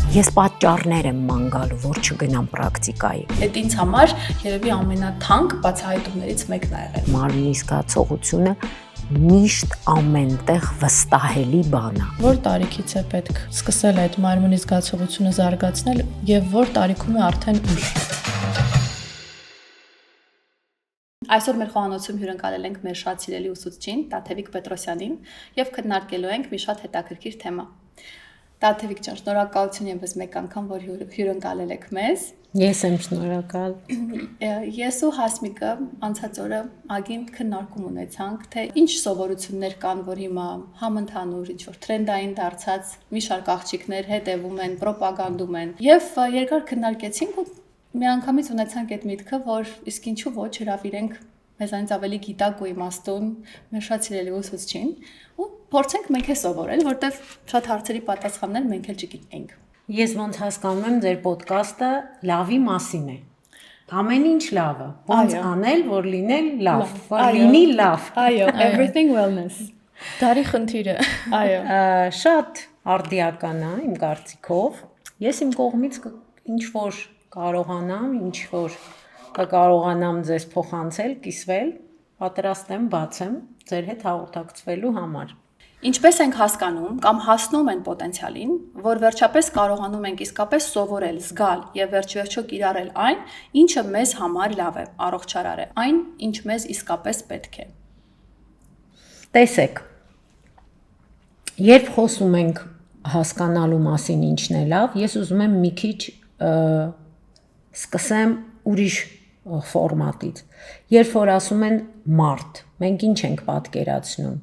Ես պատճառներ եմ ման գալու, որ չգնամ պրակտիկայի։ Այդ ինձ համար երևի ամենաթանկ բացահայտումներից մեկն ա եղել։ Մարմնի զգացողությունը միշտ ամենտեղ վստահելի բան է։ Որ տարիքից է պետք սկսել այդ մարմնի զգացողությունը զարգացնել եւ որ տարիքում է արդեն ուշ։ Այսօր մեր խոհանոցում հյուրընկալել ենք մեր շատ սիրելի ուսուցչին Տաթևիկ Պետրոսյանին եւ քննարկելու ենք մի շատ հետաքրքիր թեմա։ Տաթևիկ ջան, շնորհակալություն եւս մեկ անգամ, որ հյուրընկալել եք մեզ։ Ես եմ շնորհակալ։ Ես ու Հասմիկը անցած օրը ագին քննարկում ունեցանք, թե ինչ սովորություններ կան, որ հիմա համընդհանուր ինչ որ տրենդային դարձած մի շարք աղջիկներ հետևում են, ռոպագանդում են։ Եվ երկար քննարկեցինք ու միանգամից ունեցանք այդ միտքը, որ իսկ ինչու ոչ հրավիրենք մեզանից ավելի գիտակ ու իմաստուն մեր շատ սիրելի ուսուցչին ու փորձենք մենք է սովորել, որտեվ շատ հարցերի պատասխաններ մենք էլ չգիտենք։ Ես ոնց հասկանում եմ, ձեր ոդկասթը լավի մասին է։ Ամեն ինչ լավը, ոնց անել, որ լինել լավ, որ լինի լավ։ Այո, everything wellness։ Դարի խնդիրը։ Այո։ Շատ արդիական է իմ կարծիքով։ Ես իմ կողմից ինչ որ կարողանամ, ինչ որ կարողանամ ձեզ փոխանցել, կիսվել, պատրաստ եմ, բաց եմ ձեր հետ հաղորդակցվելու համար։ Ինչպես ենք հասկանում կամ հասնում են պոտենցիալին, որ վերջապես կարողանում ենք իսկապես սովորել, զգալ եւ վերջ-վերջո կիրառել այն, ինչը մեզ համար լավ է, առողջարար է, այն, ինչ մեզ իսկապես պետք է։ Տեսեք, երբ խոսում ենք հասկանալու մասին ինչն է լավ, ես ուզում եմ մի քիչ սկսեմ ուրիշ ֆորմատից։ Երբ որ ասում են մարդ, մենք ինչ ենք պատկերացնում։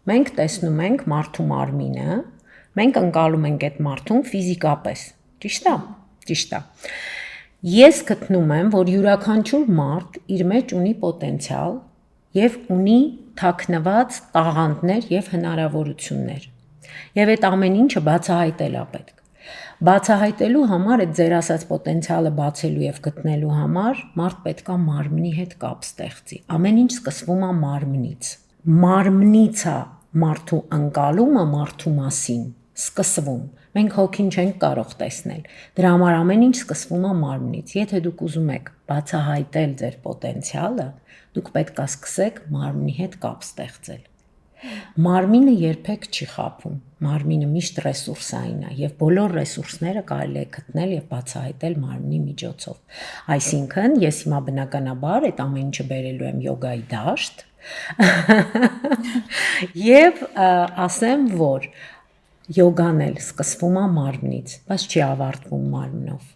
Մենք տեսնում ենք մարդու մարմինը, մենք ընկալում ենք այդ մարդուն ֆիզիկապես։ Ճիշտ է։ Ճիշտ է։ Ես գտնում եմ, որ յուրաքանչյուր մարդ իր մեջ ունի պոտենցիալ եւ ունի թաքնված տաղանդներ եւ հնարավորություններ։ Եվ այդ ամեն ինչը բացահայտել է պետք։ Բացահայտելու համար այդ ձեր ասած պոտենցիալը բացելու եւ գտնելու համար մարդ պետքա մարմնի հետ կապ ստեղծի։ Ամեն ինչ սկսվում է մարմնից։ Մարմնից է մարդու ընկալումը մարդու մասին սկսվում։ Մենք հոգին չենք կարող տեսնել։ Դրա համար ամեն ինչ սկսվում է մարմնից։ Եթե դուք ուզում եք բացահայտել ձեր պոտենցիալը, դուք պետք է սկսեք մարմնի հետ կապ ստեղծել։ Մարմինը երբեք չի խաբում։ Մարմինը միշտ ռեսուրսային է եւ բոլոր ռեսուրսները կարելի է գտնել եւ բացահայտել մարմնի միջոցով։ Այսինքն, ես հիմա բնականաբար այդ ամեն ինչը բերելու եմ յոգայի դաշտ եւ ասեմ, որ յոգան էլ սկսվում է մարմնից, բայց չի ավարտվում մարմնով։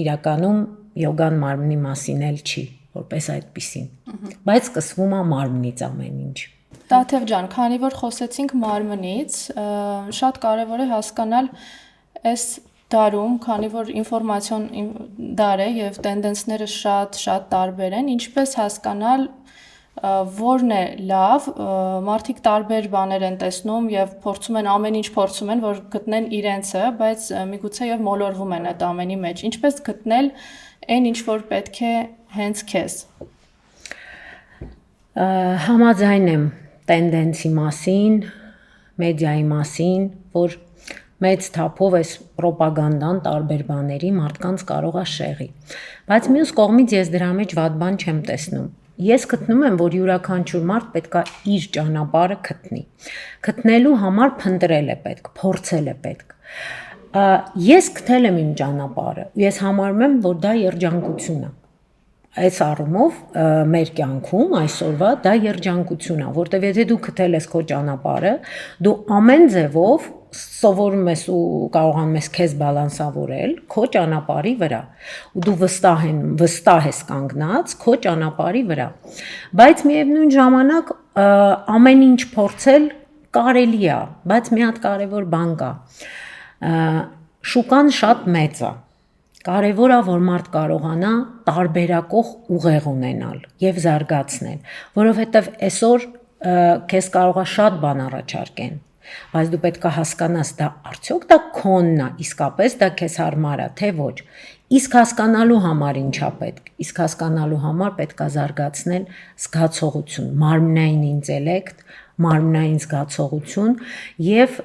Իրականում յոգան մարմնի մասին էլ չի, որպես այդպիսին, բայց սկսվում է մարմնից ամեն ինչ։ Տաթև ջան, քանի որ խոսեցինք մարմնից, շատ կարևոր է հասկանալ այս դարում, քանի որ ինֆորմացիոն դար է եւ տենդենսները շատ տարբեր են, ինչպես հասկանալ որն է լավ, մարդիկ տարբեր բաներ են տեսնում եւ փորձում են ամեն ինչ փորձում են, որ գտնեն իրենցը, բայց միգուցե եւ մոլորվում են այդ ամենի մեջ։ Ինչպես գտնել այն, ինչ որ պետք է հենց քեզ։ Համաձայն եմ տենդենսի մասին, մեդիայի մասին, որ մեծ թափով այս ռոպագանդան տարբեր բաների մարդկանց կարող է շեղի։ Բայց մյուս կողմից ես դրա մեջ վատ բան չեմ տեսնում։ Ես գտնում եմ, որ յուրաքանչյուր մարդ պետք է իր ճանապարհը գտնի։ Գտնելու համար փնտրել է պետք, փորձել է պետք։ Ես գտել եմ իմ ճանապարհը։ Ես համարում եմ, որ դա երջանկություն է։ Այս առումով մեր կյանքում այսօրվա դա երջանկություն է, որտեղ եթե դու գտել ես քո ճանապարհը, դու ամեն ձևով սովորում ես ու կարողանում ես քեզ բալանսավորել քո ճանապարհի վրա ու դու վստահ ես կանգնած քո ճանապարհի վրա, բայց միևնույն ժամանակ ամեն ինչ փորձել կարելի է, բայց մի հատ կարևոր բան կա, շուկան շատ մեծ է, կարևոր է որ մարդ կարողանա տարբերակող ուղեղ ունենալ եւ զարգացնել, որովհետեւ այսօր քեզ կարող է շատ բան առաջարկեն, բայց դու պետք է հասկանաս դա արդյոք դա քոնն է, իսկապես դա քեզ հարմար է, թե ոչ։ Իսկ հասկանալու համար ինչա պետք։ Իսկ հասկանալու համար պետք է զարգացնել զգացողություն, մարմնային ինտելեկտ, մարմնային զգացողություն եւ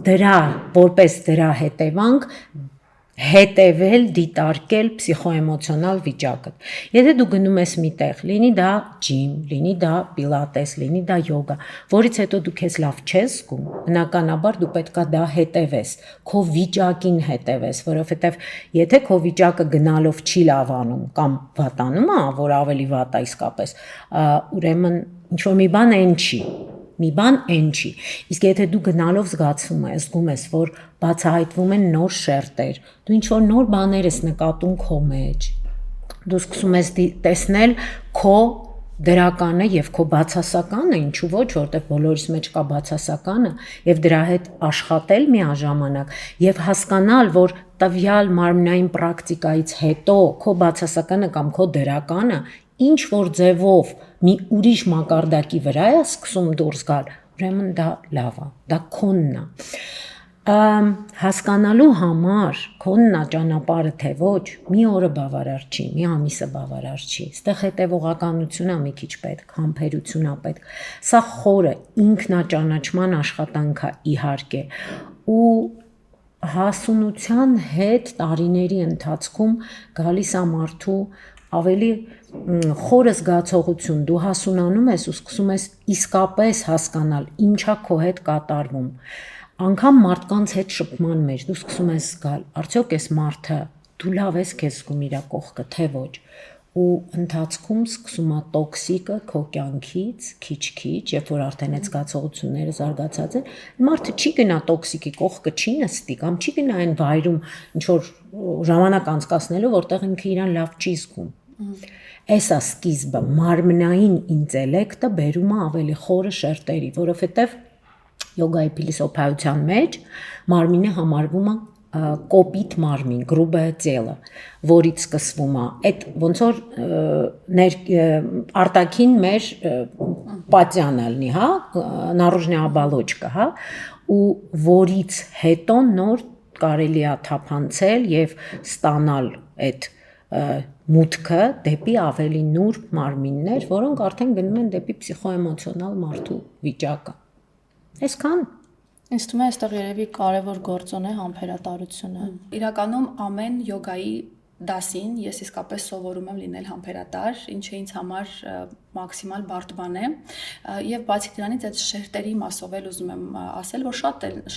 դրա որպես դրա հետևանք հետևել, դիտարկել պսիխոէմոցիոնալ վիճակը։ Եթե դու գնում ես միտեղ, լինի դա ջիմ, լինի դա պիլատես, լինի դա յոգա, որից հետո դու քեզ լավ չես զգում, բնականաբար դու պետքա դա հետևես, քո վիճակին հետևես, որովհետև եթե քո վիճակը գնալով չի լավանում կամ վատանում է, որ ավելի վատ է իսկապես, ուրեմն ինչ որ մի բան այն չի։ Իսկ եթե դու գնալով զգում ես, որ բացահայտվում են նոր շերտեր, դու ինչ որ նոր բաներ ես նկատում քո մեջ, դու սկսում ես տեսնել քո դրականը եւ քո բացասականը, ինչու ոչ, որտեղ բոլորիս մեջ կա բացասականը եւ դրա հետ աշխատել միաժամանակ եւ հասկանալ, որ տվյալ մարմնային պրակտիկայից հետո քո բացասականը կամ քո դրականը ինչ որ ձևով մի ուրիշ մակարդակի վրա է սկսում դուրս գալ, ուրեմն դա լավ է, դա քոնն է։ Հասկանալու համար քոնն է ճանապարհը թե ոչ, մի օրը բավարար չի, մի ամիսը բավարար չի։ Այստեղ հետևողականություն է մի քիչ պետք, համբերություն է պետք։ Սա խորը ինքնաճանաչման աշխատանք է իհարկե, ու հասունության հետ տարիների ընթացքում գալիս է մարդու ավելի խորը զգացողություն, դու հասունանում ես ու սկսում ես իսկապես հասկանալ ինչա քո հետ կատարվում, անգամ մարդկանց հետ շփման մեջ դու սկսում ես զգալ, արդյոք այս մարդը դու լավ ես քեզ զգում իր կողքը, թե ոչ, ու ընթացքում սկսում է տոքսիկը քո կյանքից քիչ-քիչ, երբ որ արդեն այդ զգացողությունները զարգացած են, մարդը չի գնա տոքսիկի կողքը չի նստի կամ չի գնա այն վայրում ինչ որ ժամանակ անցկացնելու, որտեղ ինքը իրան լավ չի զգում։ Էսա սկիզբը մարմնային ինտելեկտը բերում է ավելի խորը շերտերի, որովհետև յոգայի փիլիսոփայության մեջ մարմինը համարվում է կոպիտ մարմին, գրուբը տելը, որից սկսվում է, այդ ոնց որ արտաքին մեր պատյանը լինի, հա, наружная оболочка, հա, ու որից հետո նոր կարելի է թափանցել եւ ստանալ այդ մուտքը դեպի ավելի նուրբ մարմիններ, որոնք արդեն գնում են դեպի պսիխոէմոցիոնալ մարդու վիճակը։ Այսքան։ Ինձ թվում է այստեղ երևի կարևոր գործոն է համբերատարությունը։ Իրականում ամեն յոգայի դասին ես իսկապես սովորում եմ լինել համբերատար, ինչը ինձ համար մաքսիմալ բարդ բան է, եւ բացի դրանից այդ շերտերի մասով էլ ուզում եմ ասել, որ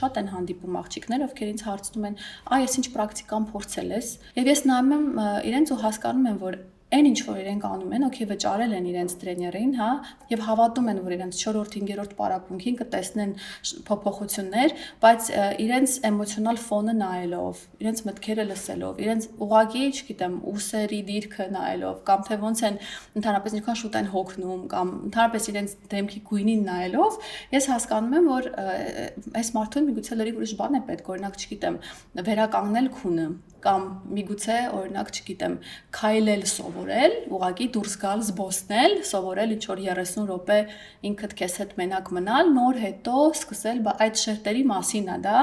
շատ են հանդիպում աղջիկներ, ովքեր ինձ հարցնում են, այս ինչ պրակտիկան փորձել ես, եւ ես նայում եմ իրենց ու հասկանում եմ, որ այն ինչ որ իրենք անում են, օքեյ վճարել են իրենց տրեյներին, հա, եւ հավատում են, որ իրենց 4-րդ, 5-րդ պարապմունքին կտեսնեն փոփոխություններ, բայց իրենց էմոցիոնալ ֆոնը նայելով, իրենց մտքերը լսելով, իրենց ուղղակի, չգիտեմ, ուսերի դիրքը նայելով, կամ թե ոնց են ընդհանրապես ինչքան շուտ են հոգնում, կամ ընդհանրապես իրենց դեմքի գույնին նայելով, ես հասկանում եմ, որ այս մարդուն միգուցե լրիվ ուրիշ բան է պետք, օրինակ, չգիտեմ, վերականգնել քունը, կամ միգուցե օրինակ, չգիտեմ, քայլել սովորել, ուղղակի դուրս գալ, զբոսնել, սովորել ինչ որ 30 րոպե ինքդ քեզ հետ մենակ մնալ, նոր հետո սկսել այդ շերտերի մասին է դա,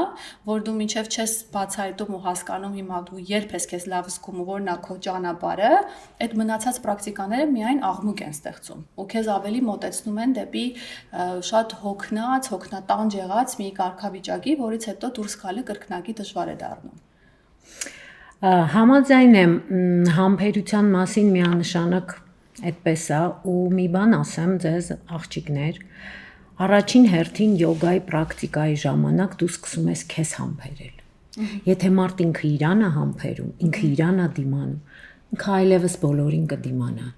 որ դու մինչև չես բացահայտում ու հասկանում հիմա դու երբ ես քեզ լավ զգում ու որն է քո ճանապարհը, այդ մնացած պրակտիկաները միայն աղմուկ են ստեղծում ու քեզ ավելի մոտեցնում են դեպի շատ հոգնած, հոգնատանջ եղած մի կարգավիճակի, որից հետո դուրս գալը կրկնակի դժվար է դառնում։ Համաձայն եմ համբերության մասին միանշանակ այդպես է ու մի բան ասեմ ձեզ աղջիկներ, առաջին հերթին յոգայի պրակտիկայի ժամանակ դու սկսում ես քեզ համբերել։ Եթե մարդ ինքը իրան է համբերում, ինքը իրան է դիմանում, ինքը այլևս բոլորին կդիմանա։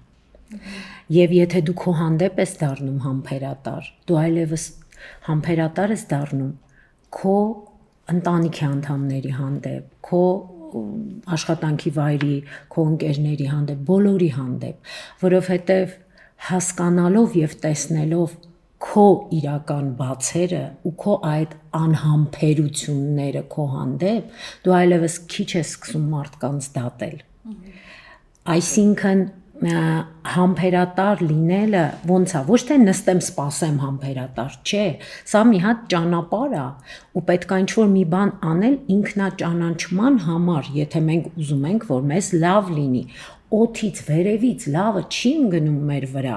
Եվ եթե դու քո հանդեպ ես դառնում համբերատար, դու այլևս համբերատար ես դառնում քո ընտանիքի անդամների հանդեպ, քո աշխատանքի վայրի, քո ընկերների հանդեպ, բոլորի հանդեպ, որովհետև հասկանալով եւ տեսնելով քո իրական բացերը ու քո այդ անհամբերությունները քո հանդեպ, դու այլևս քիչ ես սկսում մարդկանց դատել։ Այսինքն համբերատար լինելը ոնց է, ոչ թե նստեմ սպասեմ համբերատար, չէ, սա մի հատ ճանապարհ է ու պետք է ինչ-որ մի բան անել ինքնաճանաչման համար, եթե մենք ուզում ենք, որ մեզ լավ լինի, օթից վերևից լավը չի ընկնում մեր վրա։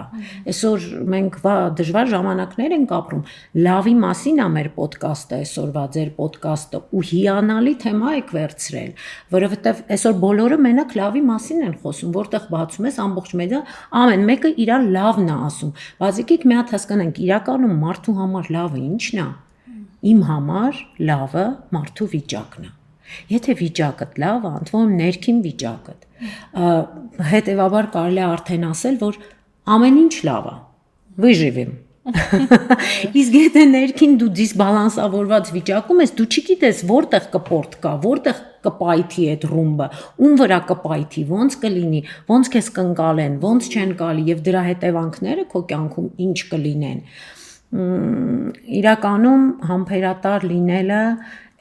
Այսօր մենք դժվար ժամանակներ ենք ապրում։ Լավի մասին է մեր ոդկասթը, այսօրվա ձեր ոդկասթը, ու հիանալի թեմա եք վերցրել, որովհետև այսօր բոլորը մենակ լավի մասին են խոսում, որտեղ բացում ես ամբողջ մեդիա, ամեն մեկը իր լավն է ասում։ Բայց եկեք մի հատ հասկանանք, իրականում մարդու համար լավը ի՞նչն է։ Իմ համար լավը մարդու վիճակն է։ Եթե վիճակդ լավ է, ընդվում ներքին վիճակդ, հետևաբար կարելի է արդեն ասել, որ ամեն ինչ լավ է, выживем։ Իսկ եթե ներքին դու դիսբալանսավորված վիճակում ես, դու չգիտես որտեղ կպորտ կա, որտեղ կպայթի այդ ռումբը, ում վրա կպայթի, ոնց կլինի, ոնց քեզ կընկալեն, ոնց չեն գալի եւ դրա հետևանքները քո կյանքում ինչ կլինեն։ Իրականում համբերատար լինելը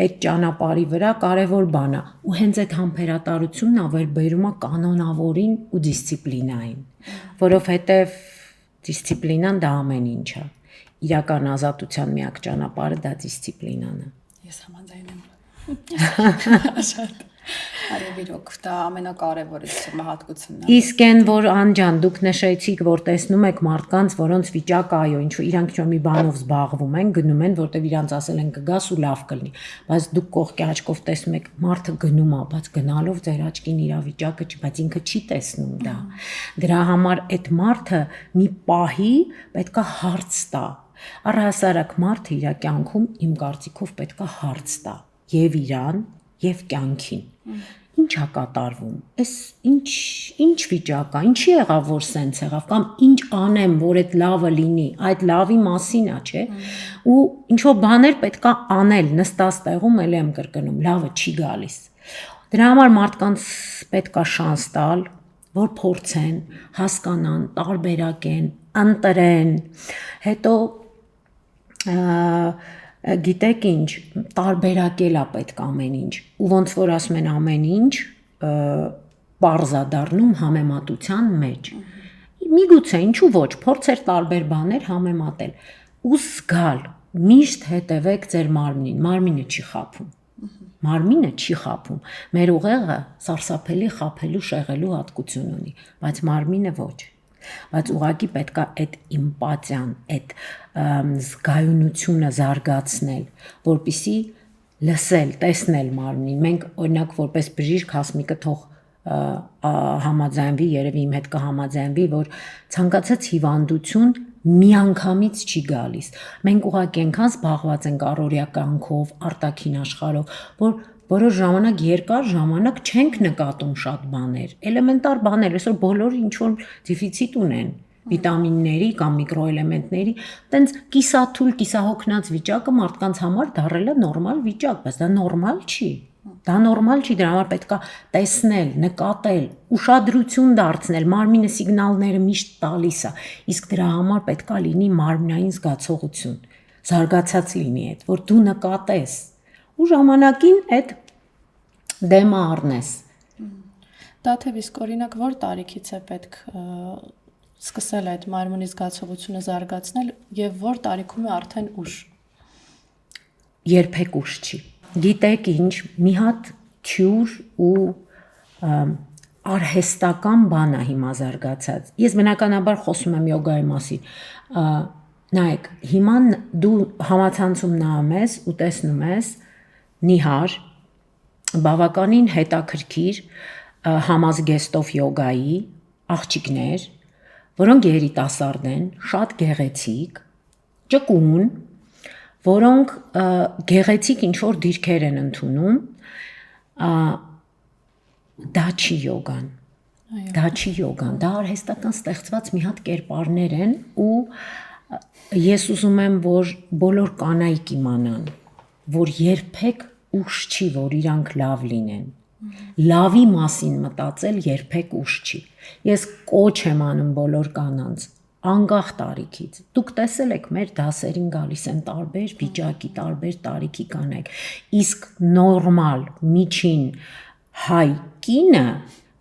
այդ ճանապարհի վրա կարևոր բան է, ու հենց այդ համբերատարությունն է, որ բերում է կանոնավորին ու դիսցիպլինային, որովհետև դիսցիպլինան դա ամեն ինչ է։ Իրական ազատության միակ ճանապարհը դա դիսցիպլինան է։ Ես համաձայն եմ։ Շատ արևիրոք դա ամենակարևորը մահատկությունն է։ Իսկ այն որ անջան դուք նշեցիք, որ տեսնում եք մարդկանց, որոնց վիճակը այո, ինչու իրանք ինչ-որ մի բանով զբաղվում են, գնում են, որտեվ իրանց ասել են կգաս ու լավ կլինի, բայց դուք կողքի աչքով տեսնում եք մարդը գնում է, բայց գնալով ձեր աչքին իր վիճակը չի, բայց ինքը չի տեսնում դա։ Դրա համար այդ մարդը մի պահի պետքա հարց տա։ Առհասարակ մարդը իր կյանքում իմ կարծիքով պետքա հարց տա եւ իրան եւ կյանքին։ Ինչ է կատարվում։ Էս ինչ վիճակ է, ինչի եղավ որ սենց եղավ կամ ինչ անեմ որ այդ լավը լինի, այդ լավի մասին է, չէ՞։ Ու ինչ որ բաներ պետքա անել, նստած տեղում էլ եմ կրկնում, լավը չի գալիս։ Դրա համար մարդկանց պետքա շանս տալ, որ փորձեն, հասկանան, տարբերակեն, ընտրեն, հետո գիտեք ինչ, տարբերակել է պետք ամեն ինչ, ու ոնց որ ասում են ամեն ինչ պարզ է դառնում համեմատության մեջ։ Միգուցե ինչու ոչ, փորձեր տարբեր բաներ համեմատել ու զգալ, միշտ հետևեք ձեր մարմնին, մարմինը չի խաբում։ Մարմինը չի խաբում։ Մեր ուղեղը սարսափելի խաբելու շեղելու հատկություն ունի, բայց մարմինը ոչ։ Բայց ուղղակի պետքա այդ իմպաթիան, այդ զգայունությունը զարգացնել, որպեսզի լսել, տեսնել մարմնին։ Մենք օրինակ որպես բժիշկ Հասմիկը թող համաձայնվի, երևի իմ հետ կհամաձայնվի, որ ցանկացած հիվանդություն միանգամից չի գալիս։ Մենք ուղղակի այնքան զբաղված ենք առօրյա կյանքով, արտաքին աշխարհով, որ որոշ ժամանակ, երկար ժամանակ չենք նկատում շատ բաներ, էլեմենտար բաներ, այսօր բոլորը ինչ որ դեֆիցիտ ունեն վիտամինների կամ միկրոէլեմենտների, տենց կիսաթույլ, կիսահոգնած վիճակը մարդկանց համար դառել է նորմալ վիճակ, բայց դա նորմալ չի։ Դա նորմալ չի, դրա համար պետքա տեսնել, նկատել, ուշադրություն դարձնել, մարմինը սիգնալները միշտ տալիս է, իսկ դրա համար պետքա լինի մարմնային զգացողություն, զարգացած լինի այդ, որ դու նկատես ու ժամանակին այդ դեմը առնես։ Դաթև իսկ օրինակ որ տարիքից է պետք սկսել այդ մարմնի զգացողությունը զարգացնել եւ որ տարիքում է արդեն ուշ։ Երբեք ուշ չի։ Գիտեք ինչ, մի հատ թյուր ու արհեստական բան է հիմա զարգացած։ Ես բնականաբար խոսում եմ յոգայի մասին։ Նայեք, հիմա դու համացանցում նայում ես ու տեսնում ես նիհար բավականին հետաքրքիր համազգեստով յոգայի աղջիկներ, որոնք երիտասարդ են, շատ գեղեցիկ, ճկուն, որոնք գեղեցիկ ինչ-որ դիրքեր են ընդունում, դա չի յոգան, դա չի յոգան, դա արհեստական ստեղծված մի հատ կերպարներ են ու ես ուզում եմ, որ բոլոր կանայք իմանան, որ երբեք ուշ չի, որ իրանք լավ լինեն, լավի մասին մտածել երբեք ուշ չի, ես կոչ եմ անում բոլոր կանանց, անկախ տարիքից, դուք տեսել եք մեր դասերին գալիս են տարբեր վիճակի, տարբեր տարիքի կանայք, իսկ նորմալ, միջին հայ կինը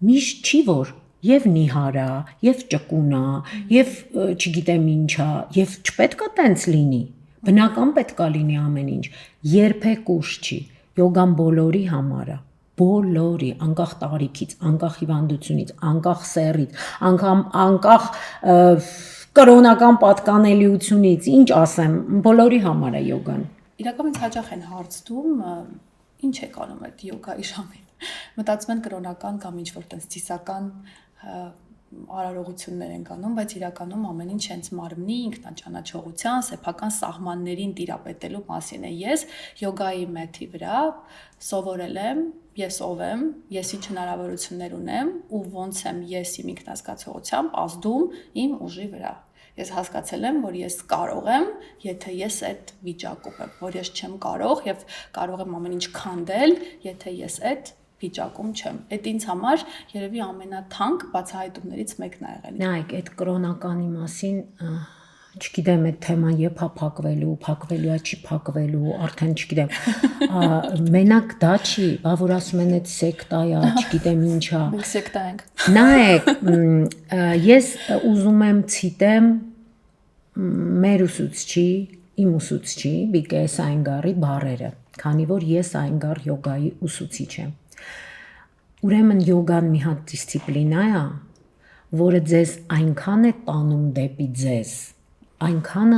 միշտ չի, որ եւ նիհարա, եւ ճկունա, եւ չգիտեմ ինչա, եւ չպետք է տենց լինի, բնական պետք է լինի ամեն ինչ, երբեք ուշ չի, յոգան բոլորի համար է, բոլորի, անկախ տարիքից, անկախ հիվանդությունից, անկախ սեռից, անկախ կրոնական պատկանելիությունից, ինչ ասեմ, բոլորի համար է յոգան։ Իրականում հաճախ են հարցնում, ինչ է անում այդ յոգայի ժամին։ Մտածում են կրոնական կամ ինչ-որ տես ծիսական արարողություններ են կանում, բայց իրականում ամեն ինչ հենց մարմնի ինքնաճանաչողության, սեփական սահմաններին տիրապետելու մասին է։ Ես յոգայի մեթի վրա սովորել եմ, ես ով եմ, ես ինչ հնարավորություններ ունեմ ու ոնց եմ ես իմ ինքնազգացողությամբ ազդում իմ ուժի վրա։ Ես հասկացել եմ, որ ես կարող եմ, եթե ես այդ վիճակում եմ, որ ես չեմ կարող եւ կարող եմ ամեն ինչ քանդել, եթե ես այդ վիճակում չեմ։ Այդ ինձ համար երևի ամենաթանկ բացահայտումներից մեկն է եղել։ Նայեք, այդ կրոնականի մասին, չգիտեմ, այդ թեման երբ է փակվելու, չի փակվելու, արդեն չգիտեմ։ Մենակ դա չի, բա որ ասում են այդ սեկտա է, չգիտեմ ինչա։ Մենք սեկտա ենք։ Նայեք, ես ուզում եմ ցիտեմ մեր ուսուցչի, իմ ուսուցչի Բիկես Այնգարի բառերը, քանի որ ես Այնգար յոգայի ուսուցիչ եմ։ Ուրեմն յոգան մի հատ դիսցիպլինա է, որը ձեզ այնքան է տանում դեպի ձեզ, այնքան է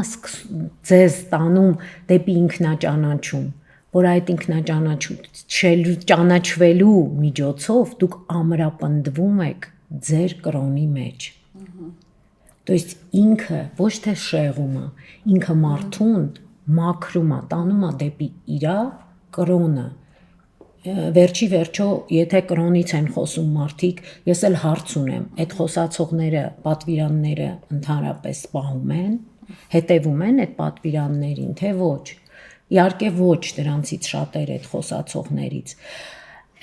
ձեզ տանում դեպի ինքնաճանաչում, որ այդ ինքնաճանաչվելու միջոցով դուք ամրապնդվում եք ձեր կրոնի մեջ։ То есть ինքը ոչ թե շեղում է, ինքը մարդուն մաքրում է, տանում է դեպի իր կրոնը։ Վերջի վերջո, եթե կրոնից են խոսում մարդիկ, ես էլ հարց ունեմ, այդ խոսացողները, պատվիրանները ընդհանրապես պահում են, հետևում են այդ պատվիրաններին, թե ոչ։ Իհարկե ոչ, դրանցից շատերը այդ խոսացողներից։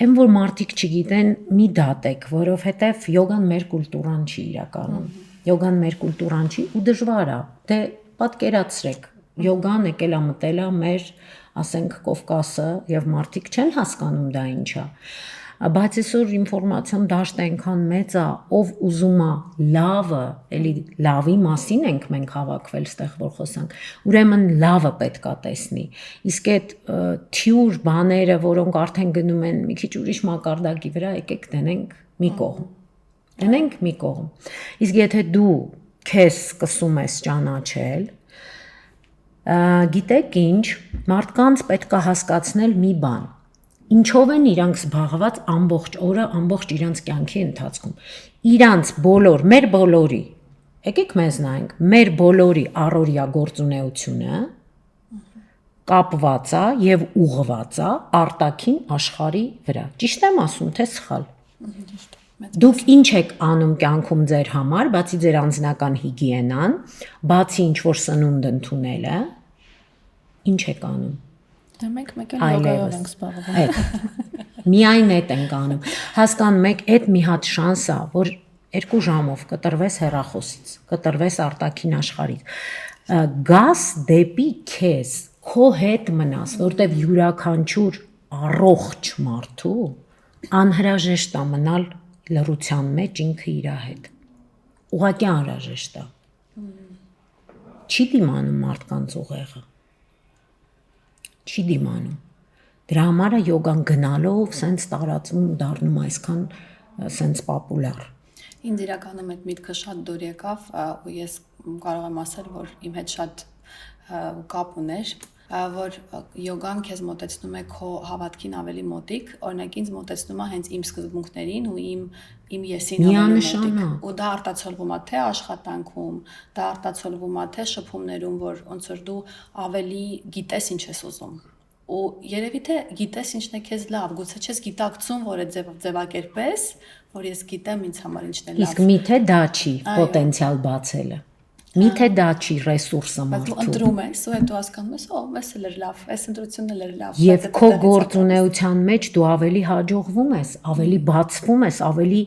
Այն որ մարդիկ չգիտեն, մի դատեք, որովհետև յոգան մեր կուլտուրան չի իրականում։ Յոգան մեր կուլտուրան չի ու դժվար է։ Դե պատկերացրեք, յոգան եկել է մտել է մեր, ասենք, Կովկասը եւ մարդիկ չեն հասկանում դա ինչ է։ Բայց այսօր ինֆորմացիոն դաշտը այնքան մեծ է, ով ուզում է լավը, էլի լավի մասին ենք մենք հավաքվել ստեղ որ խոսանք։ Ուրեմն լավը պետքա տեսնի։ Իսկ այդ թյուր բաները, որոնք արդեն գնում են մի քիչ ուրիշ մակարդակի վրա, եկեք դնենք մի կողմ։ Դնենք մի կողմ։ Իսկ եթե դու քեզ սկսում ես ճանաչել, գիտեք ինչ, մարդկանց պետք է հասկացնել մի բան։ Ինչով են իրանք զբաղված ամբողջ օրը, ամբողջ իրանք կյանքի ընթացքում։ Իրանք բոլոր, մեր բոլորի, եկեք մեզ նայենք, մեր բոլորի առօրյա գործունեությունը կապված է եւ ուղղված է արտաքին աշխարհի վրա։ Ճիշտ եմ ասում, թե սխալ։ Դուք ինչ եք անում կյանքում ձեր համար, բացի ձեր անձնական հիգիենան, բացի ինչ որ սնունդ ընդունելը, ինչ եք անում։ Դե մենք մեկ էլ յոգայով ենք զբաղվում։ Միայն այդ ենք անում։ Հասկանում եք, այդ մի հատ շանս է, որ 2 ժամով կտրվես հեռախոսից, կտրվես արտաքին աշխարհից։ Գաս դեպի քեզ, քո հետ մնաս, որտեվ յուրաքանչյուր առողջ մարդու անհրաժեշտ է մնալ լռության մեջ ինքը իր հետ։ Ուղղակի անհրաժեշտ է։ Չի դիմանում մարդկանց ուղեղը։ Չի դիմանում։ Դրա համար է յոգան գնալով սենց տարածվում դառնում այսքան սենց պոպուլյար։ Ինձ իրականում այդ միտքը շատ դուր եկավ ու ես կարող եմ ասել, որ իմ հետ շատ կապ ուներ, որ յոգան քեզ մոտեցնում է քո հավատքին ավելի մոտիկ, օրինակ ինձ մոտեցնում է հենց իմ սկզբունքներին ու իմ եսին ավելի մոտիկ։ Ու դա արտացոլվում է թե աշխատանքում, դա արտացոլվում է թե շփումներում, որ ոնց որ դու ավելի գիտես ինչ ես ուզում։ Ու երևի թե գիտես ինչն է քեզ լավ, գուցե չես գիտակցում, որ այդ ձևակերպես, որ ես գիտեմ ինձ համար ինչն է լավ։ Իսկ միթե դա չի պոտենցիալ բացելը։ Միթե դա չի ռեսուրսը մարդու։ Բայց դու ընտրում ես, ու հետո հասկանում ես, էս էլ էր լավ, այս ընտրությունն էլ էր լավ։ Եվ քո գործունեության մեջ դու ավելի հաջողվում ես, ավելի բացվում ես, ավելի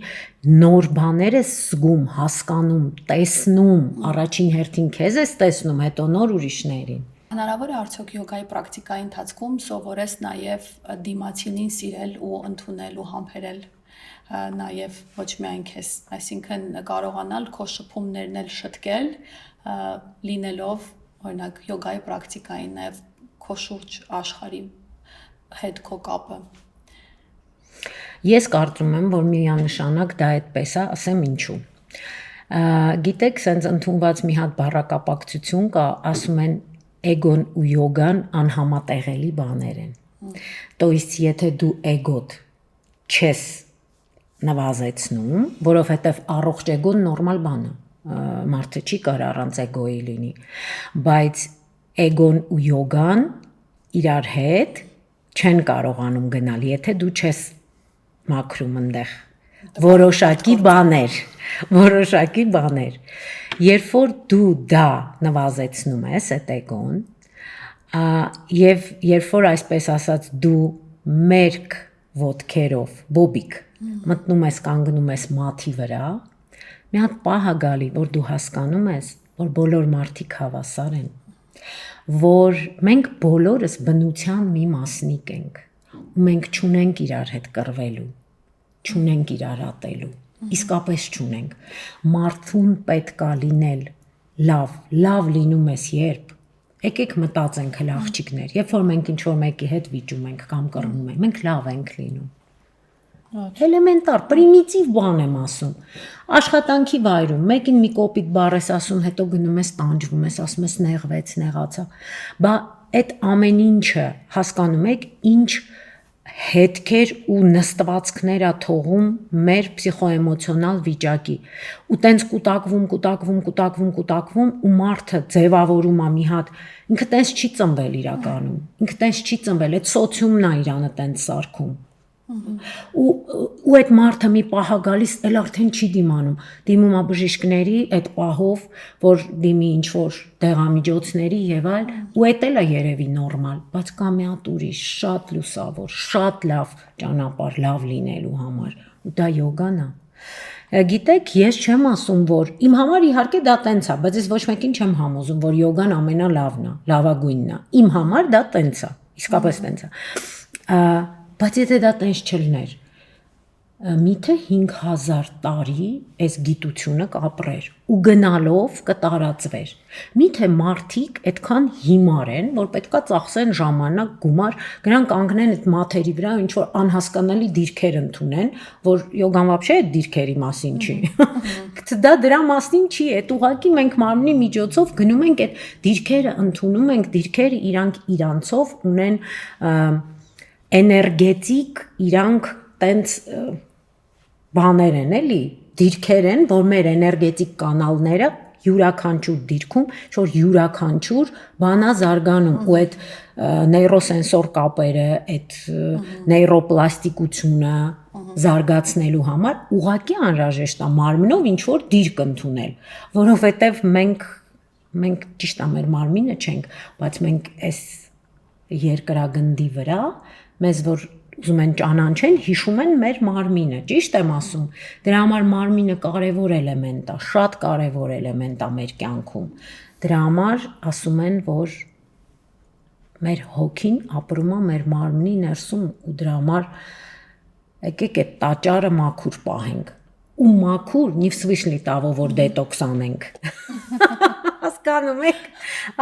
նոր բաներ ես զգում, հասկանում, տեսնում, առաջին հերթին քեզ ես տեսնում, հետո նոր ուրիշներին։ Հնարավոր է արդյոք յոգայի պրակտիկայի ընթացքում սովորես նաև դիմացինին սիրել ու ընդունել ու համբերել նաև ոչ միայն քեզ, այսինքն կարողանալ քո շփումներն էլ շտկել, լինելով օրինակ յոգայի պրակտիկային նաև քո շուրջ աշխարհի հետ քո կապը։ Ես կարծում եմ, որ միանշանակ դա այդպես է, ասեմ ինչու։ Գիտեք, սենց ընդունված մի հատ բառակապակցություն կա, ասում են էգոն ու յոգան անհամատեղելի բաներ են։ То есть եթե դու էգոտ չես նվազեցնում, որովհետև առողջ էգոն նորմալ բան է, մարդը չի կարող առանց էգոյի լինի, բայց էգոն ու յոգան իրար հետ չեն կարողանում գնալ, եթե դու չես մաքրում այնտեղ որոշակի բաներ, երբ որ դու դա նվազեցնում ես այդ էգոն, եւ երբ որ այսպես ասած դու մերկ ոտքերով բոբիկ մտնում ես կանգնում ես մաթի վրա, մի հատ պահ է գալի, որ դու հասկանում ես, որ բոլոր մարդիկ հավասար են, որ մենք բոլորս բնության մի մասնիկ ենք, ու մենք չունենք իրար հետ կռվելու, չունենք իրար ատելու, իսկապես չունենք, մարդուն պետք է լինել լավ լինում ես երբ, եկեք մտածենք հլ աղջիկներ, երբ որ մենք ինչ-որ մեկի հետ վիճում ենք կամ կռվում ենք, մենք լավ ենք լինում։ Էլեմենտար, պրիմիտիվ բան եմ ասում, աշխատանքի վայրում, մեկին մի կոպիտ բառ ես ասում, հետո գնում ես տանջվում ես, ասում ես նեղվեց, նեղացա, բա այդ ամեն ինչը հասկանում եք, ինչ հետքեր ու նստվածքներ է թողում մեր պսիխոէմոցիոնալ վիճակի ու տենց կուտակվում ու մարդը ձևավորում է մի հատ ինքը տենց չի ծնվել իրականում ինքը տենց չի ծնվել այդ սոցիումն է իրանը տենց սարքում ու այդ մարդը մի պահ է գալիս էլ արդեն չի դիմում է բժիշկների այդ պահով որ դիմի ինչ որ դեղամիջոցների եւ այլ ու այդ էլ է երևի նորմալ բայց կա մի հատ ուրիշ շատ լուսավոր շատ լավ ճանապարհ լավ լինելու համար ու դա յոգան է գիտեք ես չեմ ասում որ իմ համար իհարկե դա տենց է բայց ես ոչ մեկին չեմ համոզում որ յոգան ամենալավն է լավագույնն է իմ համար դա տենց է իսկապես տենց է բայց եթե դա տենց չլներ միթե 5000 տարի այս գիտությունը կապրեր ու գնալով կտարածվեր միթե մարդիկ այդքան հիմար են որ պետքա ծախսեն ժամանակ գումար գնան կանգնեն այդ մաթերի վրա ինչ որ անհասկանալի դիրքեր ընդունեն որ յոգան вообще այդ դիրքերի մասին չի դա դրա մասին չի այդ ուղղակի մենք մարմնի միջոցով գնում ենք այդ դիրքերը ընդունում ենք դիրքերը իրանցով ունեն էներգետիկ իրանք տենց բաներ են էլի դիրքեր են որ մեր էներգետիկ կանալները յուրաքանչյուր դիրքում որ յուրաքանչյուր բանա զարգանում ու այդ նեյրոսենսոր կապերը այդ նեյրոպլաստիկությունը զարգացնելու համար ուղղակի անհրաժեշտ է մարմնով ինչ որ դիրք ընդունել որովհետև մենք ճիշտ է մեր մարմինը չենք բայց մենք այս երկրագնդի վրա մեզ որ ուզում են ճանաչեն հիշում են մեր մարմինը ճիշտ եմ ասում դրա համար մարմինը կարևոր էլեմենտ է շատ կարևոր էլեմենտ է մեր կյանքում դրա համար ասում են որ մեր հոգին ապրում է մեր մարմնի ներսում ու դրա համար եկեք այդ տաճարը մաքուր պահենք ու մաքուր не в смысле того որ դետոքս անենք հասկանում եք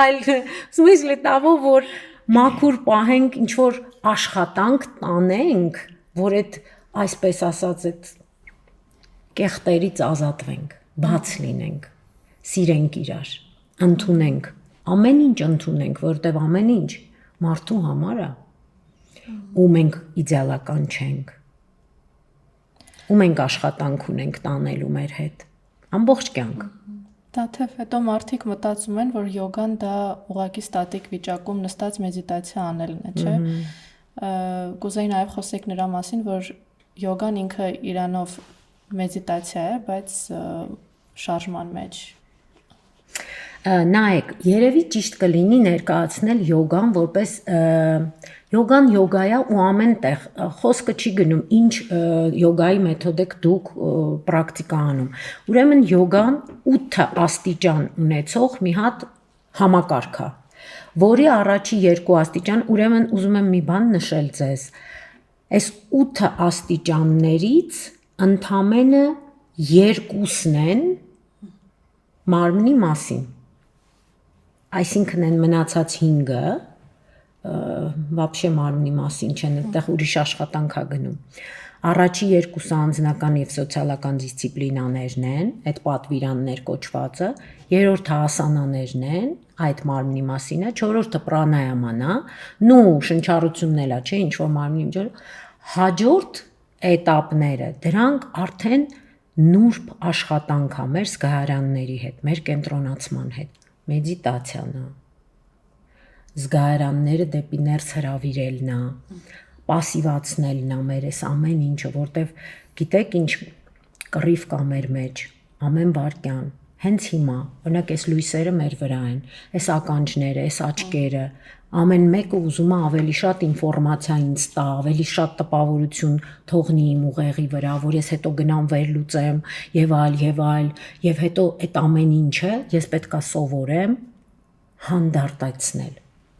այլ в смысле того որ մաքուր պահենք ինչ որ աշխատանք տանենք որ այդ այսպես ասած այդ կեղտերից ազատվենք բաց լինենք սիրենք իրար ընդունենք ամեն ինչ ընդունենք որտեվ ամեն ինչ մարդու համար է ու մենք իդեալական չենք ու մենք աշխատանք ունենք տանելու մեր հետ ամբողջ կյանք Դա թե հետո մարդիկ մտածում են, որ յոգան դա ուղղակի ստատիկ վիճակում նստած մեդիտացիա անելն է, չէ՞։ Կուզեի նաև խոսեք նրա մասին, որ յոգան ինքը իրանով մեդիտացիա է, բայց շարժման մեջ։ Նայեք, երևի ճիշտ կլինի ներկայացնել յոգան որպես յոգան յոգա է ու ամենտեղ խոսքը չի գնում ինչ յոգայի մեթոդ եք դուք պրակտիկա անում ուրեմն յոգան 8 աստիճան ունեցող մի հատ համակարգ է որի առաջի 2 աստիճան ուրեմն ուզում եմ մի բան նշել ձեզ այս 8 աստիճաններից ընդամենը 2-ն են մարմնի մասին այսինքն են մնացած 5-ը вообще մարմնի մասին չեն, այդտեղ ուրիշ աշխատանք է գնում։ Առաջի երկուսը անձնական եւ սոցիալական դիսցիպլինաներն են, այդ պատվիրաններ կոչվածը, երրորդը ասանաներն են, այդ մարմնի մասին է, չորրորդը պրանայաման է, նու շնչառությունն էլա, չէ, ինչ որ մարմնի միջոց, հաջորդ էտապները, դրանք արդեն նուրբ աշխատանք է մեր զգայարանների հետ, մեր կենտրոնացման հետ, մեդիտացիան է, զգայարանները դեպի ներս հրավիրելն է, պասիվացնելն է մեր այս ամեն ինչը, որտեվ գիտեք ինչ կռիվ կա մեր մեջ, ամեն վարքյան, հենց հիմա, օրինակ այս լույսերը մեր վրա են, այս ականջները, այս աչքերը, ամեն մեկը ուզում է ավելի շատ ինֆորմացիա ինձ տա, ավելի շատ տպավորություն թողնի իմ ուղեղի վրա, որ ես հետո գնամ վերլուծեմ եւ այլ, եւ հետո այդ ամեն ինչը ես պետքա սովորեմ հանդարտացնել,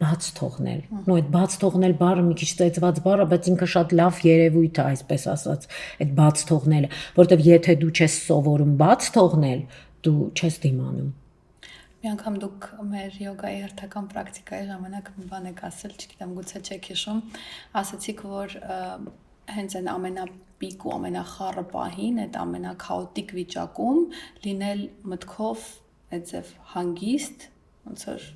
բաց թողնել։ Նո այդ բաց թողնել բառը մի քիչ ծեծված բառ է, բայց ինքը շատ լավ երևույթ է, այսպես ասած, այդ բաց թողնելը, որտեվ եթե դու չես սովորում բաց թողնել, դու չես դիմանում։ Մի անգամ դուք մեր յոգայի հերթական պրակտիկայի ժամանակ մի բան եք ասել, չգիտեմ, գուցե չեք հիշում, ասացիք, որ հենց այն ամենապիկ ու ամենախառը պահին, այդ ամենաքաոտիկ վիճակում լինել մտքով այդպես հանգիստ, ոնց որ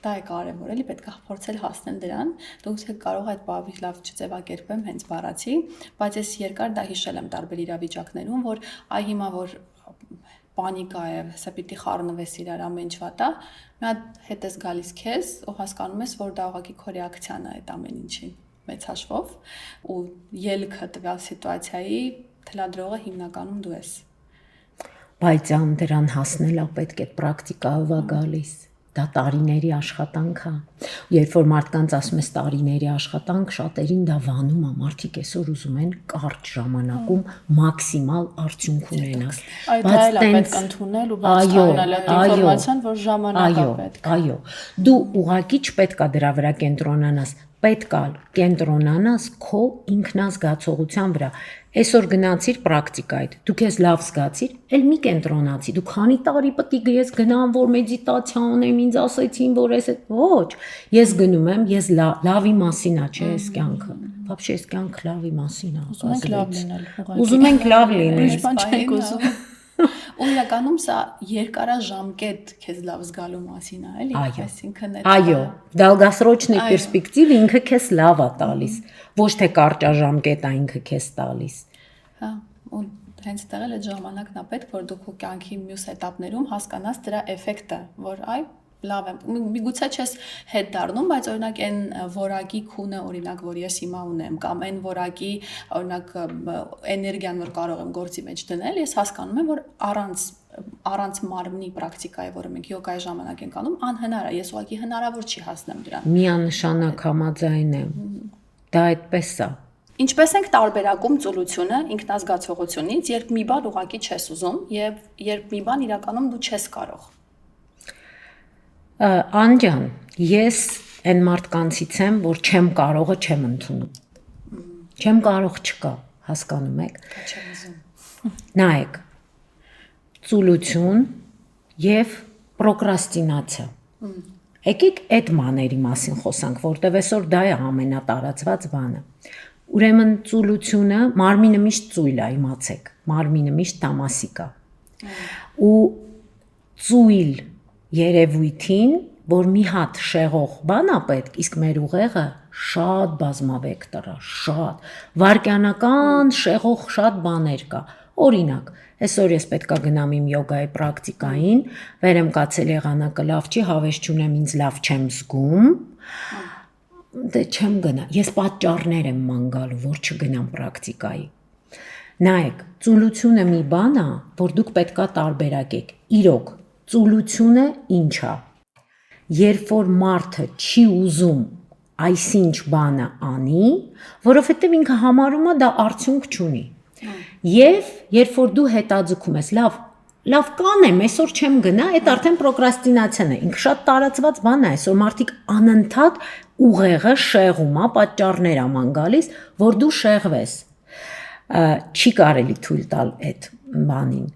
դա է կարևոր, էլի պետք է փորձել հասնել դրան, դուք կարող եք ավելի լավ չձևակերպեմ հենց բառացի, բայց ես երկար դա հիշել եմ տարբեր իրավիճակներում, որ այ հիմա որ պանիկա է, հեսա պիտի խառնվես իրար ամեն ինչ վատա, մի հատ հետ ես գալիս քեզ ու հասկանում ես, որ դա ուղղակի քո ռեակցիան է այդ ամեն ինչին մեծ հաշվով ու ելքը տվյալ սիտուացիայի թելադրողը հիմնականում դու ես։ Բայց դրան հասնելը պետք է պրակտիկայով է գալիս։ Դա տարիների աշխատանք է։ Երբ որ մարդկանց ասում ես տարիների աշխատանք, շատերին դա վանում է, մարդիկ այսօր ուզում են կարճ ժամանակում մաքսիմալ արդյունք ունենալ։ Բայց դա պետք է ընդունել ու բաց թողնել այդ ինֆորմացիան, որ ժամանակ է պետք։ Այո, դու ուղղակի չպետք է դրա վրա կենտրոնանաս, պետք է կենտրոնանաս քո ինքնազգացողության վրա։ Այսօր գնացիր պրակտիկայդ, դու քեզ լավ զգացիր, ել մի կենտրոնացի, դու քանի տարի պետք է ես գնամ, որ մեդիտացիա ունեմ, ինձ ասեցին, որ ես ոչ, ես գնում եմ, ես լավի մասին է, չէ, այս կյանքը։ Вообще այս կյանքը լավի մասին է։ Ուզում ենք լավ լինել, ուզում ենք լավ լինել։ Ինչ բան չենք ուզում։ Ու իրականում սա երկարաժամկետ քեզ լավ զգալու մասին է, էլի, այսինքն այո, դալգասրոչնի պերսպեկտիվ ինքը քեզ լավ է տալիս, ոչ թե կարճաժամկետ է ինքը քեզ տալիս։ Հա, ու հենց դեռ էլ այդ ժամանակն է պետք, որ դու քո կյանքի մյուս этаպներում հասկանաս դրա էֆեկտը, որ այ լավ եմ։ Միգուցե չես հետ դառնում, բայց օրինակ այն որակի քունը, օրինակ, որ ես հիմա ունեմ, կամ այն որակի, օրինակ, էներգիան, որ կարող եմ գործի մեջ դնել, ես հասկանում եմ, որ առանց մարմնի պրակտիկայի, որը մենք յոգայի ժամանակ ենք անում, անհնար է, ես ուղղակի հնարավոր չի հասնեմ դրան։ Միանշանակ համաձայն եմ։ Դա այդպես է։ Ինչպես ենք տարբերակում ծուլությունը ինքնազգացողությունից, երբ մի բան ուղղակի չես ուզում, եւ երբ մի բան իրականում դու չես կարող։ Անջան, ես այն մարդկանցից եմ, որ չեմ կարողը չեմ ընդունում։ Չեմ կարող չկա, հասկանում եք։ Նայեք, ծուլություն եւ պրոկրաստինացիա։ Եկեք այդ մաների մասին խոսանք, որտեվ այսօր դա է ամենատարածված բանը։ Ուրեմն ծուլությունը, մարմինը միշտ ծույլ է, իմացեք, մարմինը միշտ տամասիկ է։ Ու ծույլ երևույթին, որ մի հատ շեղող բան է պետք, իսկ մեր ուղեղը շատ բազմավեկտոր է, շատ վարկյանական շեղող շատ բաներ կա։ Օրինակ, այսօր ես պետք է գնամ իմ յոգայի պրակտիկային, վերեմ կացել եղանակը լավ չի, հավես չունեմ, ինձ լավ չեմ զգում, դե չեմ գնա, ես պատճառներ եմ ման գալու, որ չգնամ պրակտիկայի։ Նայեք, ծուլությունը մի բան է, որ դուք պետք է տարբերակեք։ Իրոք, ծուլությունը ինչ է։ Երբ որ մարդը չի ուզում այսինչ բանը անի, որովհետև ինքը համարում է դա արդյունք չունի։ Եվ երբ որ դու հետաձգում ես, լավ կանեմ, այսօր չեմ գնա, այդ արդեն պրոկրաստինացիան է։ Ինքը շատ տարածված բան է, այսօր մարդիկ անընդհատ ուղեղը շեղում է, պատճառներ է ման գալիս, որ դու շեղվես։ Չի կարելի թույլ տալ այդ բանին։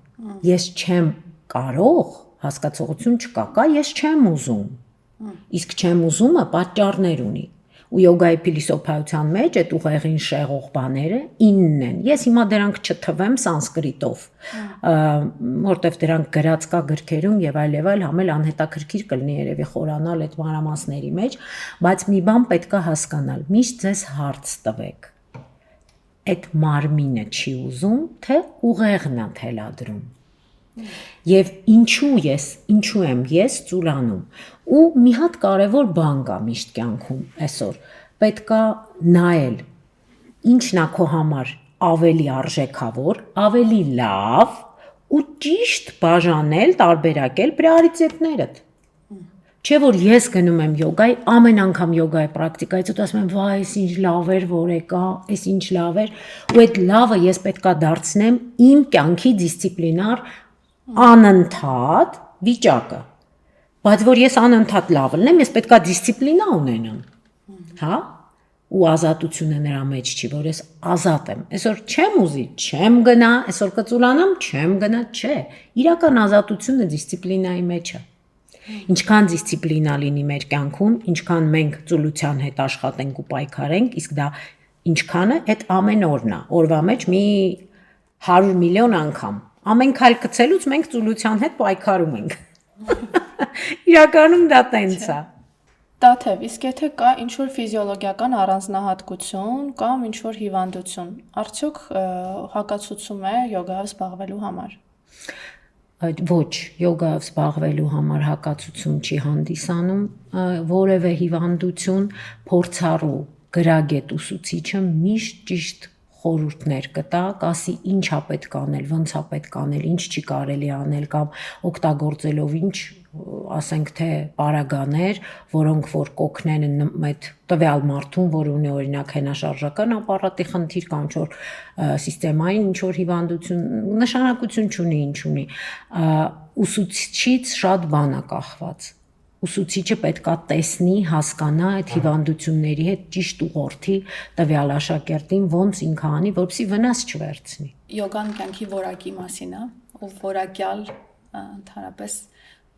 Ես չեմ կարող, հասկացողություն չկա, կա ես չեմ ուզում։ Իսկ չեմ ուզումը պատճառներ ունի։ ու յոգայի փիլիսոփայության մեջ այդ ուղեղին շեղող բաները 9-ն են։ Ես հիմա դրանք չթվեմ սանսկրիտով, որտեվ դրանք գրած կա գրքերում եւ այլ համել անհետաքրքիր կլինի երևի խորանալ այդ մանրամասների մեջ, բայց մի բան պետք է հասկանալ։ Միշտ ձեզ հարց տվեք։ Այդ մարմինը չի ուզում, թե ուղեղն է թելադրում։ Եվ ինչու եմ ես ծուլանում։ Ու մի հատ կարևոր բան կա միշտ կյանքում այսօր։ Պետքա նայել ինչն է քո համար ավելի արժեքավոր, ավելի լավ ու ճիշտ բաժանել, տարբերակել պրիորիտետներդ։ Չէ որ ես գնում եմ յոգայի, ամեն անգամ յոգայի պրակտիկայից ու ասում եմ, վայ, այս ինչ լավ էր, որ եկա, այս ինչ լավ էր, ու այդ լավը ես պետքա դարձնեմ իմ կյանքի դիսցիպլինար անընդհատ վիճակը։ Բայց որ ես անընդհատ լավ լինեմ, ես պետքա դիսցիպլինա ունենամ։ Հա? Ու ազատությունը նրա մեջ չի, որ ես ազատ եմ։ Այսօր չեմ ուզի, չեմ գնա, այսօր կծուլանամ, չեմ գնա, չէ։ Իրական ազատությունը դիսցիպլինայի մեջ է։ Ինչքան դիսցիպլինա լինի մեր կյանքում, ինչքան մենք ծուլության հետ աշխատենք ու պայքարենք, իսկ դա ինչքանը այդ ամեն օրն է։ Օրվա մեջ մի 100 միլիոն անգամ։ Ամեն քայլ գցելուց մենք ծուլության հետ պայքարում ենք։ Իրականում դա տենց է։ Տաթև, իսկ եթե կա ինչ-որ ֆիզիոլոգիական առանձնահատկություն կամ ինչ-որ հիվանդություն, արդյոք հակացուցում է յոգայով զբաղվելու համար։ Ոչ, յոգայով զբաղվելու համար հակացություն չի հանդիսանում, որևէ հիվանդություն փորձառու գրագետ ուսուցիչը միշտ ճիշտ խորհուրդներ կտա, կասի ինչա պետք անել, ոնց է պետք անել, ինչ չի կարելի անել կամ օգտագործելով ինչ, ասենք թե պարագաներ, որոնք որ կօգնեն այդ տվյալ մարդուն, որ ունի օրինակ հենաշարժական ապարատի խնդիր կամ ինչ-որ սիստեմային ինչ-որ հիվանդություն, նշանակություն չունի, ինչ ունի, ուսուցիչից շատ բան է կախված։ Ուսուցիչը պետքա տեսնի, հասկանա այդ հիվանդությունների հետ ճիշտ ուղղորդի տվյալ աշակերտին ոնց ինքը անի, որպեսզի վնաս չվերցնի։ Յոգան կյանքի որակի մասին է, ու որակյալ ընդհանրապես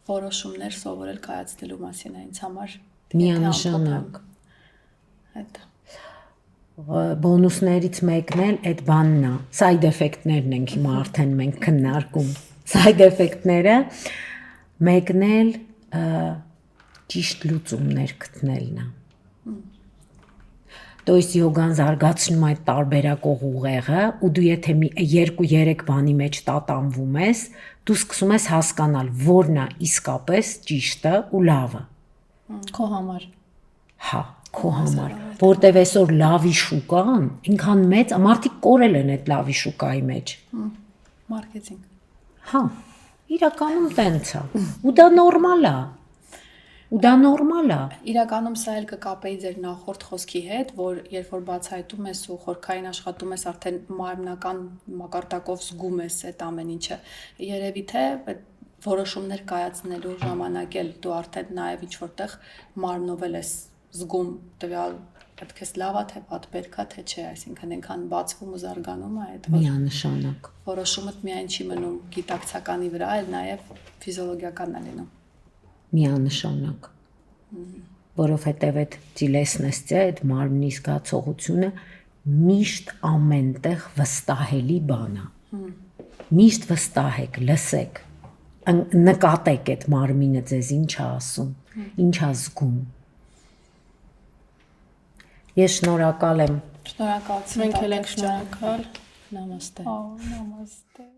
որոշումներ սովորել կայացնելու մասին է ինձ համար միանշանակ։ Այդ բոնուսներից մեկն էլ այդ բանն է։ Side effect-ներն ենք հիմա արդեն մենք քննարկում։ Side effect-ները մեկն էլ ճիշտ լուծումներ գտնելն է։ То есть յոգան զարգացնում այդ տարբերակող ուղեղը, ու դու եթե մի 2-3 բանի մեջ տատանվում ես, դու սկսում ես հասկանալ, որն է իսկապես ճիշտը ու լավը։ Քո համար։ Հա, քո համար, որտեվ այսօր լավի շուկան, ինքան մեծ, մարդիկ կորել են այդ լավի շուկայի մեջ։ մարքեթինգ։ Հա, իրականում տենց է։ Ու դա նորմալ է։ Ու դա նորմալ է։ Իրականում սա էլ կկապեի ձեր նախորդ խոսքի հետ, որ երբ որ բացահայտում ես ու խորքային աշխատում ես, արդեն մարմնական մակարդակով զգում ես այդ ամեն ինչը։ Երևի թե որոշումներ կայացնելու ժամանակ էլ դու արդեն նաև ինչ որտեղ մարմնով ես զգում տվյալ պետք է լավա թե պատբերքա թե չէ, այսինքն այնքան բացվում ու զարգանում է այդ միանշանակ։ Որոշումդ միայն չի մնում գիտակցականի վրա, այլ նաև ֆիզիոլոգիականն է լինում։ Միանշանակ, որովհետև այդ ծիլեսնեսը, այդ մարմնի զգացողությունը միշտ ամենտեղ վստահելի բան է։ Միշտ վստահեք, լսեք, նկատեք այդ մարմինը ձեզ ինչ է ասում, ինչ է զգում։ Ես շնորհակալ եմ։ Շնորհակալություն։ Մենք էլ ենք շնորհակալ։ Նամաստե։ Նամաստե։